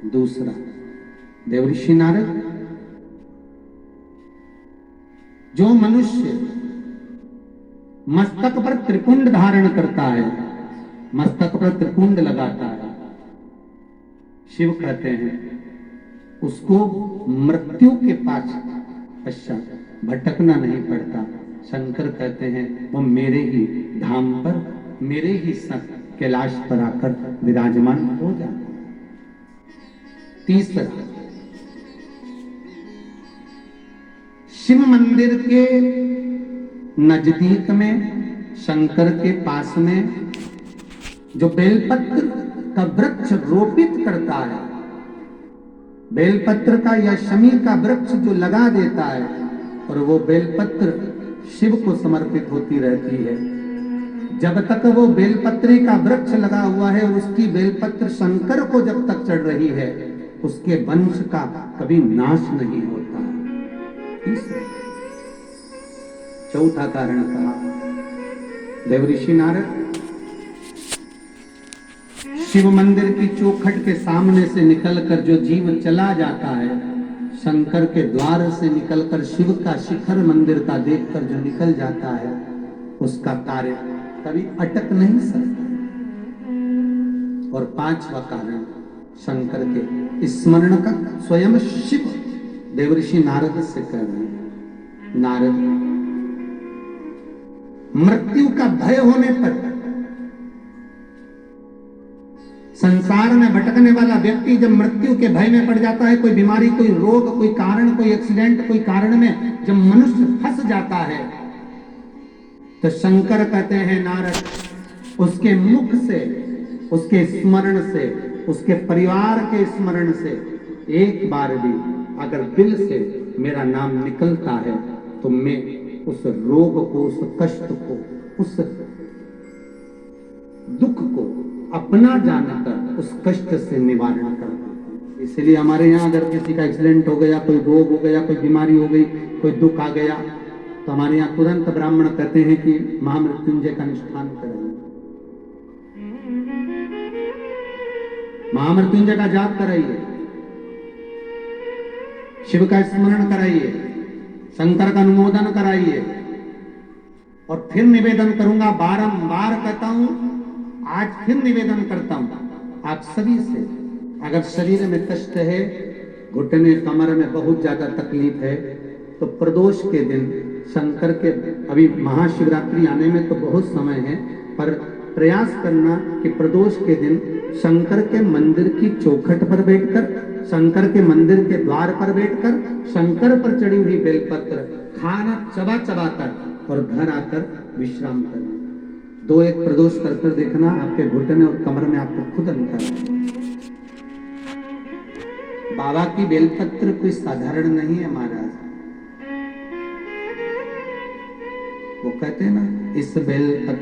दूसरा, देवऋषि नारद, जो मनुष्य मस्तक पर त्रिपुंड धारण करता है, मस्तक पर त्रिपुंड लगाता है, शिव कहते हैं उसको मृत्यु के पश्चात भटकना नहीं पड़ता। शंकर कहते हैं वो मेरे ही धाम पर, मेरे ही संग कैलाश पर आकर विराजमान हो जाता। तीसरा, शिव मंदिर के नजदीक में, शंकर के पास में जो बेलपत्र का वृक्ष रोपित करता है, बेलपत्र का या शमी का वृक्ष जो लगा देता है और वो बेलपत्र शिव को समर्पित होती रहती है, जब तक वो बेलपत्री का वृक्ष लगा हुआ है, उसकी बेलपत्र शंकर को जब तक चढ़ रही है, उसके वंश का कभी नाश नहीं होता। चौथा कारण कहा, देवऋषि नारद शिव मंदिर की चौखट के सामने से निकलकर जो जीव चला जाता है, शंकर के द्वार से निकलकर शिव का शिखर मंदिर का देखकर जो निकल जाता है, उसका कार्य कभी अटक नहीं सकता। और पांचवा कारण शंकर के स्मरण का स्वयं शिव देवऋषि नारद से कर रहे हैं। नारद, मृत्यु का भय होने पर संसार में भटकने वाला व्यक्ति जब मृत्यु के भय में पड़ जाता है, कोई बीमारी, कोई रोग, कोई कारण, कोई एक्सीडेंट, कोई कारण में जब मनुष्य फंस जाता है, तो शंकर कहते हैं नारद, उसके मुख से, उसके स्मरण से, उसके परिवार के स्मरण से एक बार भी अगर दिल से मेरा नाम निकलता है, तो मैं उस रोग को, उस कष्ट को, उस दुख को अपना जानकर उस कष्ट से निवारण कर देता। इसलिए हमारे यहाँ अगर किसी का एक्सीडेंट हो गया, कोई रोग हो गया, कोई बीमारी हो गई, कोई दुख आ गया, तो हमारे यहाँ तुरंत ब्राह्मण कहते हैं कि महामृत्युंजय का अनुष्ठान कराइए, महामृत्युंजय का जाप कराइए, शिव का स्मरण कराइए, शंकर का अनुमोदन कराइए। और फिर निवेदन करूंगा, बारंबार कहता हूं, आज फिर निवेदन करता हूं आप सभी से, अगर शरीर में कष्ट है, घुटने कमर में बहुत ज्यादा तकलीफ है, तो प्रदोष के दिन शंकर के, अभी महाशिवरात्रि आने में तो बहुत समय है, पर प्रयास करना कि प्रदोष के दिन शंकर के मंदिर की चौखट पर बैठकर, शंकर के मंदिर के द्वार पर बैठकर, शंकर पर चढ़ी हुई बेलपत्र खाना चबा चबा कर और घर आकर विश्राम करना। 2-1 प्रदोष कर देखना, आपके घुटने और कमर में आपको खुद अंतर है। बाबा की बेलपत्र कोई साधारण नहीं है महाराज। वो कहते हैं ना, इस बेलपत्र